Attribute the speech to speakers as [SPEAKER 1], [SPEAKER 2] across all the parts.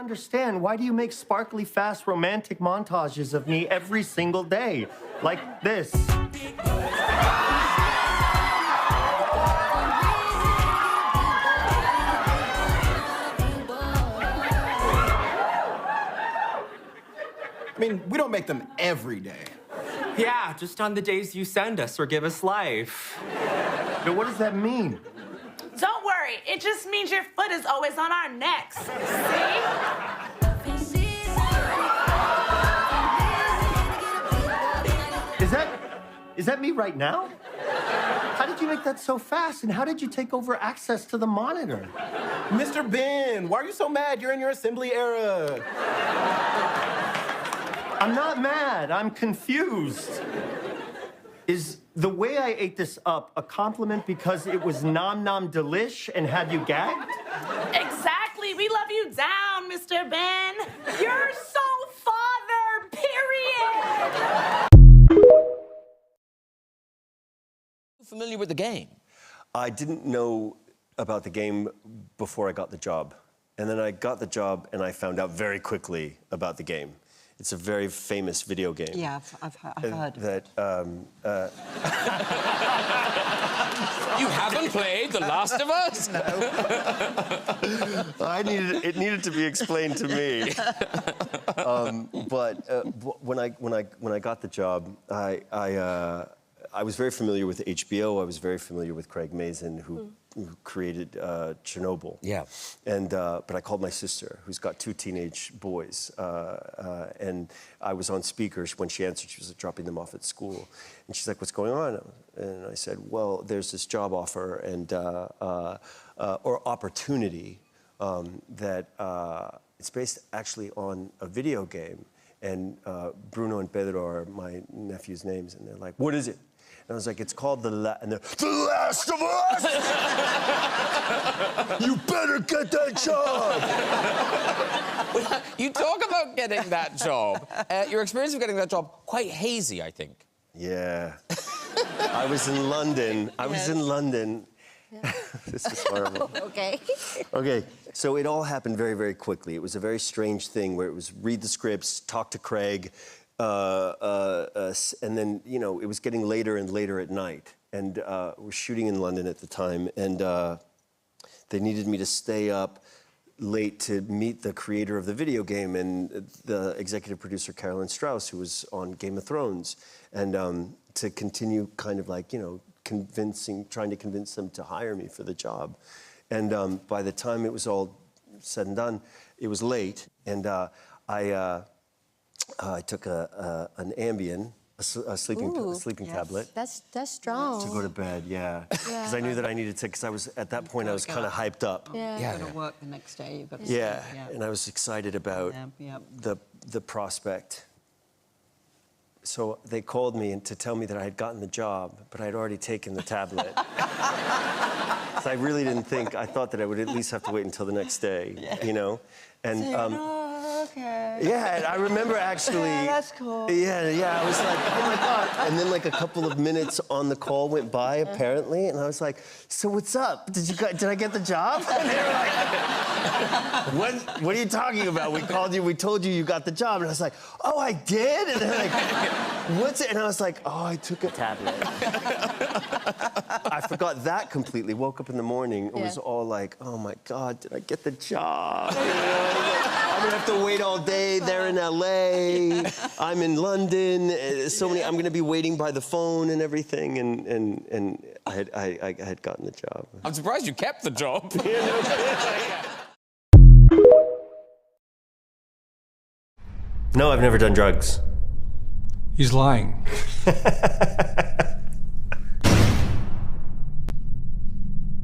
[SPEAKER 1] understand. Why do you make sparkly, fast, romantic montages of me every single day? Like this.
[SPEAKER 2] I mean, we don't make them every day.
[SPEAKER 3] Yeah, just on the days you send us or give us life.
[SPEAKER 1] But what does that mean?
[SPEAKER 4] Don't worry, it just means your foot is always on our necks. See?
[SPEAKER 1] Is that me right now? How did you make that so fast? And how did you take over access to the monitor?
[SPEAKER 2] Mr. Ben, why are you so mad? You're in your assembly era.
[SPEAKER 1] I'm not mad, I'm confused. Is the way I ate this up a compliment because it was nom-nom delish and had you gagged?
[SPEAKER 4] Exactly, we love you down, Mr. Ben. You're so father, period.
[SPEAKER 5] Familiar with the game?
[SPEAKER 6] I didn't know about the game before I got the job. And then I got the job and I found out very quickly about the game. It's a very famous video game.
[SPEAKER 7] Yeah, I've heard.
[SPEAKER 6] That,
[SPEAKER 5] You haven't played The Last of Us?
[SPEAKER 6] No. It needed to be explained to me. But when I got the job, I was very familiar with HBO. I was very familiar with Craig Mazin, who created Chernobyl.
[SPEAKER 5] Yeah.
[SPEAKER 6] And but I called my sister, who's got 2 teenage boys, and I was on speaker. When she answered, she was dropping them off at school, and she's like, "What's going on?" And I said, "Well, there's this job offer and or opportunity that it's based actually on a video game." And Bruno and Pedro are my nephew's names, and they're like, "What is it?" And I was like, "It's called The Last of Us!" You better get that job!
[SPEAKER 5] You talk about getting that job. Your experience of getting that job, quite hazy, I think.
[SPEAKER 6] Yeah. I was in London.
[SPEAKER 7] Yeah.
[SPEAKER 6] This is horrible.
[SPEAKER 7] Okay.
[SPEAKER 6] Okay, so it all happened very, very quickly. It was a very strange thing where it was read the scripts, talk to Craig, and then, you know, it was getting later and later at night. And we're shooting in London at the time, and they needed me to stay up late to meet the creator of the video game and the executive producer, Carolyn Strauss, who was on Game of Thrones, and to continue kind of like, you know, trying to convince them to hire me for the job. And by the time it was all said and done, it was late, and I took an Ambien, a sleeping tablet.
[SPEAKER 7] That's strong.
[SPEAKER 6] To go to bed, yeah. Because I knew that I needed to, because I was, at that point, I was kind of hyped up.
[SPEAKER 7] Yeah. You've got to work the next day. You've got to
[SPEAKER 6] Yeah, and I was excited about
[SPEAKER 7] Yeah.
[SPEAKER 6] the prospect. So they called me to tell me that I had gotten the job, but I'd already taken the tablet. So I really didn't think, I thought that I would at least have to wait until the next day, you know? And
[SPEAKER 7] okay.
[SPEAKER 6] yeah, and I remember actually.
[SPEAKER 7] Yeah, that's cool.
[SPEAKER 6] Yeah, I was like, oh my God. And then like a couple of minutes on the call went by apparently, and I was like, so what's up? Did I get the job? And they were like, what are you talking about? We called you, we told you you got the job. And I was like, oh, I did? And they're like, what's it? And I was like, oh, I took a tablet. I forgot that completely. Woke up in the morning, it was all like, oh my God, did I get the job? You know? I'm gonna have to wait all day. They're in LA. I'm in London. I'm gonna be waiting by the phone and everything. And I had gotten the job.
[SPEAKER 5] I'm surprised you kept the job.
[SPEAKER 1] No, I've never done drugs.
[SPEAKER 8] He's lying.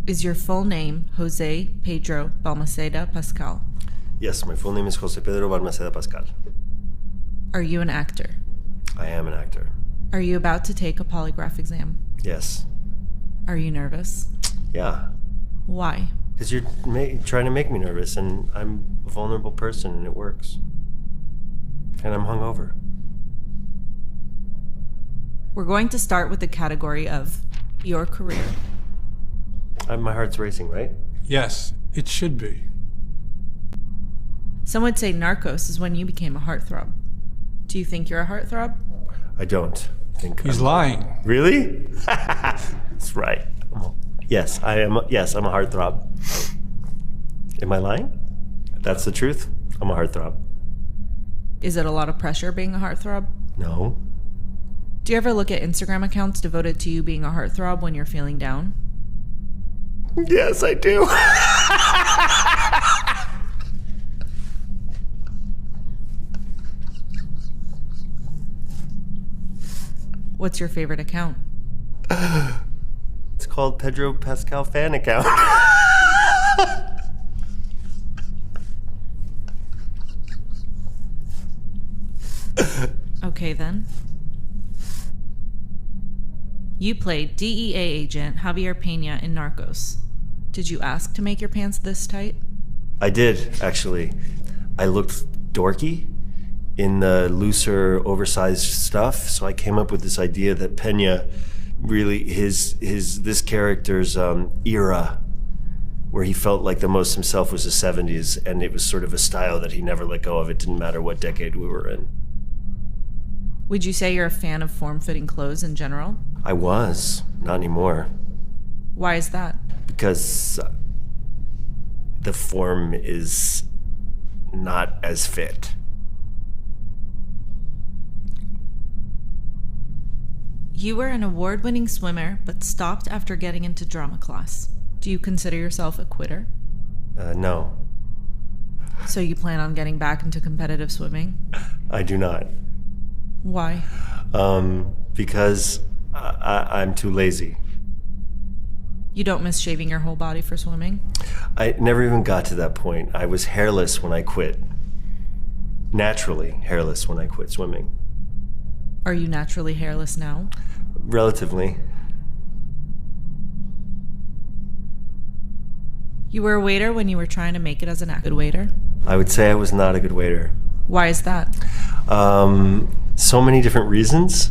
[SPEAKER 9] Is your full name Jose Pedro Balmaceda Pascal?
[SPEAKER 1] Yes, my full name is Jose Pedro Balmaceda Pascal.
[SPEAKER 9] Are you an actor?
[SPEAKER 1] I am an actor.
[SPEAKER 9] Are you about to take a polygraph exam?
[SPEAKER 1] Yes.
[SPEAKER 9] Are you nervous?
[SPEAKER 1] Yeah.
[SPEAKER 9] Why?
[SPEAKER 1] Because you're trying to make me nervous, and I'm a vulnerable person, and it works. And I'm hungover.
[SPEAKER 9] We're going to start with the category of your career.
[SPEAKER 1] My heart's racing, right?
[SPEAKER 8] Yes, it should be.
[SPEAKER 9] Some would say Narcos is when you became a heartthrob. Do you think you're a heartthrob?
[SPEAKER 1] I don't think
[SPEAKER 8] He's lying.
[SPEAKER 1] Really? That's right. Yes, I am. Yes, I'm a heartthrob. Am I lying? That's the truth. I'm a heartthrob.
[SPEAKER 9] Is it a lot of pressure being a heartthrob?
[SPEAKER 1] No.
[SPEAKER 9] Do you ever look at Instagram accounts devoted to you being a heartthrob when you're feeling down?
[SPEAKER 1] Yes, I do.
[SPEAKER 9] What's your favorite account?
[SPEAKER 1] It's called Pedro Pascal fan account.
[SPEAKER 9] Okay then. You played DEA agent Javier Pena in Narcos. Did you ask to make your pants this tight?
[SPEAKER 1] I did, actually. I looked dorky in the looser, oversized stuff, so I came up with this idea that Pena really, this character's era, where he felt like the most himself, was the 70s, and it was sort of a style that he never let go of. It didn't matter what decade we were in.
[SPEAKER 9] Would you say you're a fan of form-fitting clothes in general?
[SPEAKER 1] I was, not anymore.
[SPEAKER 9] Why is that?
[SPEAKER 1] Because the form is not as fit.
[SPEAKER 9] You were an award-winning swimmer, but stopped after getting into drama class. Do you consider yourself a quitter?
[SPEAKER 1] No,
[SPEAKER 9] So you plan on getting back into competitive swimming?
[SPEAKER 1] I do not.
[SPEAKER 9] Why?
[SPEAKER 1] Because I'm too lazy.
[SPEAKER 9] You don't miss shaving your whole body for swimming?
[SPEAKER 1] I never even got to that point. I was hairless when I quit. Naturally hairless when I quit swimming.
[SPEAKER 9] Are you naturally hairless now?
[SPEAKER 1] Relatively.
[SPEAKER 9] You were a waiter when you were trying to make it as an good waiter?
[SPEAKER 1] I would say I was not a good waiter.
[SPEAKER 9] Why is that?
[SPEAKER 1] So many different reasons.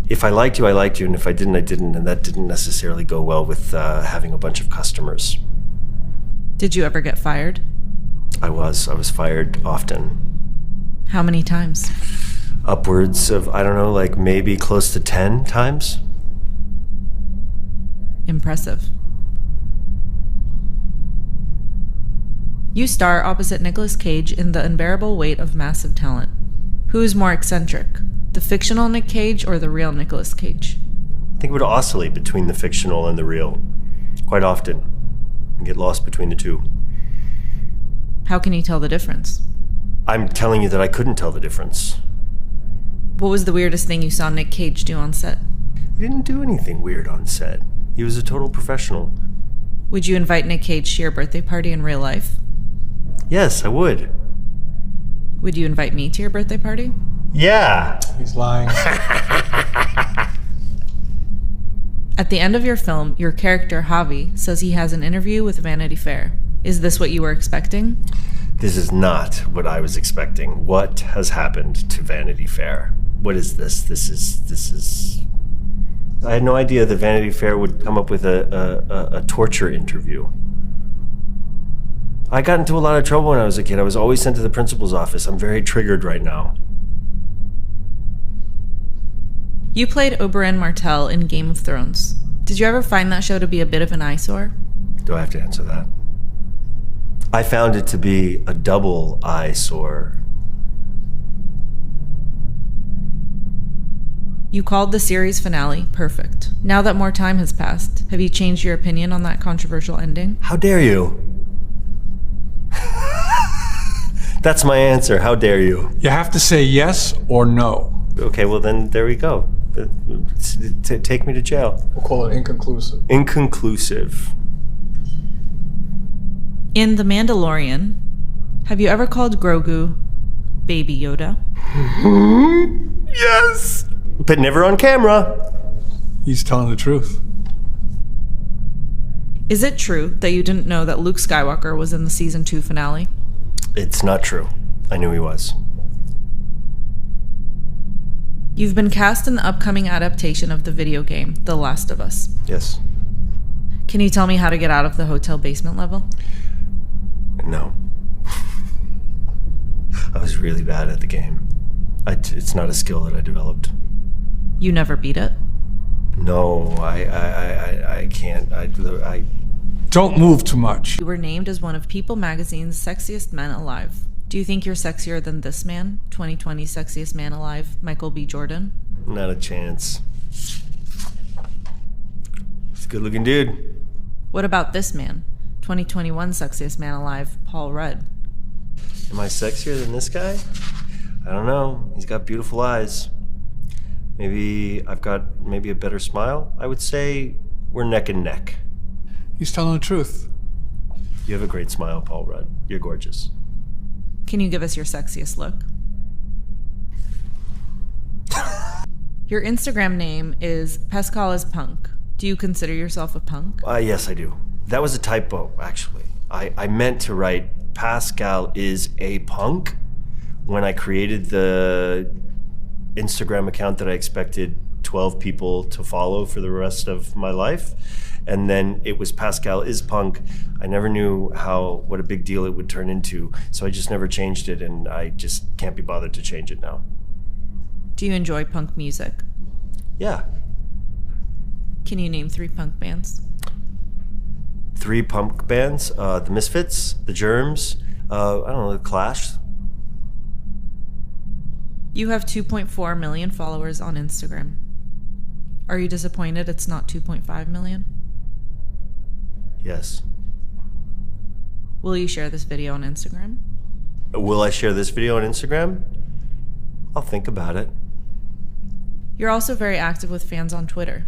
[SPEAKER 1] If I liked you, I liked you, and if I didn't, I didn't, and that didn't necessarily go well with having a bunch of customers.
[SPEAKER 9] Did you ever get fired?
[SPEAKER 1] I was fired often.
[SPEAKER 9] How many times?
[SPEAKER 1] Upwards of, I don't know, like maybe close to 10 times.
[SPEAKER 9] Impressive. You star opposite Nicolas Cage in The Unbearable Weight of Massive Talent. Who is more eccentric, the fictional Nick Cage or the real Nicolas Cage?
[SPEAKER 1] I think it would oscillate between the fictional and the real quite often and get lost between the two.
[SPEAKER 9] How can you tell the difference?
[SPEAKER 1] I'm telling you that I couldn't tell the difference.
[SPEAKER 9] What was the weirdest thing you saw Nick Cage do on set?
[SPEAKER 1] He didn't do anything weird on set. He was a total professional.
[SPEAKER 9] Would you invite Nick Cage to your birthday party in real life?
[SPEAKER 1] Yes, I would.
[SPEAKER 9] Would you invite me to your birthday party?
[SPEAKER 1] Yeah.
[SPEAKER 8] He's lying.
[SPEAKER 9] At the end of your film, your character, Javi, says he has an interview with Vanity Fair. Is this what you were expecting?
[SPEAKER 1] This is not what I was expecting. What has happened to Vanity Fair? What is this? This is... I had no idea that Vanity Fair would come up with a torture interview. I got into a lot of trouble when I was a kid. I was always sent to the principal's office. I'm very triggered right now.
[SPEAKER 9] You played Oberyn Martell in Game of Thrones. Did you ever find that show to be a bit of an eyesore?
[SPEAKER 1] Do I have to answer that? I found it to be a double eyesore.
[SPEAKER 9] You called the series finale perfect. Now that more time has passed, have you changed your opinion on that controversial ending?
[SPEAKER 1] How dare you? That's my answer. How dare you?
[SPEAKER 8] You have to say yes or no.
[SPEAKER 1] Okay, well then there we go. Take me to jail.
[SPEAKER 8] We'll call it inconclusive.
[SPEAKER 1] Inconclusive.
[SPEAKER 9] In The Mandalorian, have you ever called Grogu Baby Yoda?
[SPEAKER 1] Yes! But never on camera.
[SPEAKER 8] He's telling the truth.
[SPEAKER 9] Is it true that you didn't know that Luke Skywalker was in the season 2 finale?
[SPEAKER 1] It's not true. I knew he was.
[SPEAKER 9] You've been cast in the upcoming adaptation of the video game, The Last of Us.
[SPEAKER 1] Yes.
[SPEAKER 9] Can you tell me how to get out of the hotel basement level?
[SPEAKER 1] No. I was really bad at the game. It's not a skill that I developed.
[SPEAKER 9] You never beat it?
[SPEAKER 1] No, I can't.
[SPEAKER 8] Don't move too much.
[SPEAKER 9] You were named as one of People magazine's sexiest men alive. Do you think you're sexier than this man, 2020 sexiest man alive, Michael B. Jordan?
[SPEAKER 1] Not a chance. He's a good-looking dude.
[SPEAKER 9] What about this man, 2021 sexiest man alive, Paul Rudd?
[SPEAKER 1] Am I sexier than this guy? I don't know. He's got beautiful eyes. Maybe I've got a better smile. I would say we're neck and neck.
[SPEAKER 8] He's telling the truth.
[SPEAKER 1] You have a great smile, Paul Rudd. You're gorgeous.
[SPEAKER 9] Can you give us your sexiest look? Your Instagram name is Pascal is Punk. Do you consider yourself a punk?
[SPEAKER 1] Yes, I do. That was a typo, actually. I meant to write Pascal is a punk when I created the Instagram account that I expected 12 people to follow for the rest of my life. And then it was Pascal is punk. I never knew what a big deal it would turn into, so I just never changed it, and I just can't be bothered to change it now.
[SPEAKER 9] Do you enjoy punk music?
[SPEAKER 1] Yeah.
[SPEAKER 9] Can you name 3 punk bands?
[SPEAKER 1] 3 punk bands, the Misfits, the Germs, I don't know, the Clash.
[SPEAKER 9] You have 2.4 million followers on Instagram. Are you disappointed it's not 2.5 million?
[SPEAKER 1] Yes.
[SPEAKER 9] Will you share this video on Instagram?
[SPEAKER 1] Will I share this video on Instagram? I'll think about it.
[SPEAKER 9] You're also very active with fans on Twitter.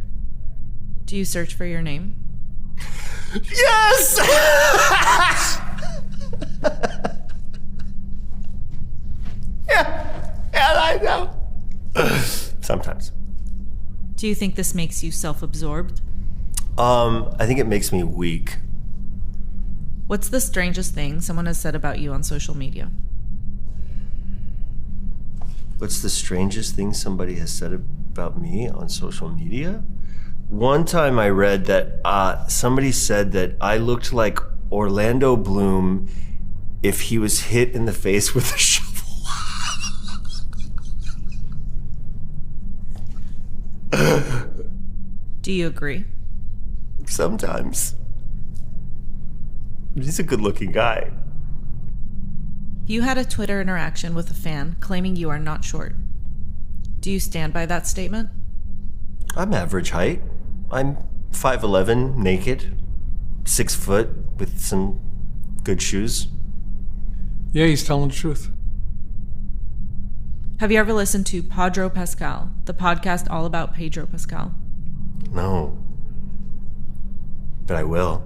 [SPEAKER 9] Do you search for your name?
[SPEAKER 1] Yes! Yeah, I know. Sometimes.
[SPEAKER 9] Do you think this makes you self-absorbed?
[SPEAKER 1] I think it makes me weak.
[SPEAKER 9] What's the strangest thing someone has said about you on social media?
[SPEAKER 1] What's the strangest thing somebody has said about me on social media? One time I read that somebody said that I looked like Orlando Bloom if he was hit in the face with a shovel.
[SPEAKER 9] Do you agree?
[SPEAKER 1] Sometimes. He's a good-looking guy.
[SPEAKER 9] You had a Twitter interaction with a fan claiming you are not short. Do you stand by that statement?
[SPEAKER 1] I'm average height. I'm 5'11", naked, 6 foot, with some good shoes.
[SPEAKER 8] Yeah, he's telling the truth.
[SPEAKER 9] Have you ever listened to Pedro Pascal, the podcast all about Pedro Pascal?
[SPEAKER 1] No. But I will.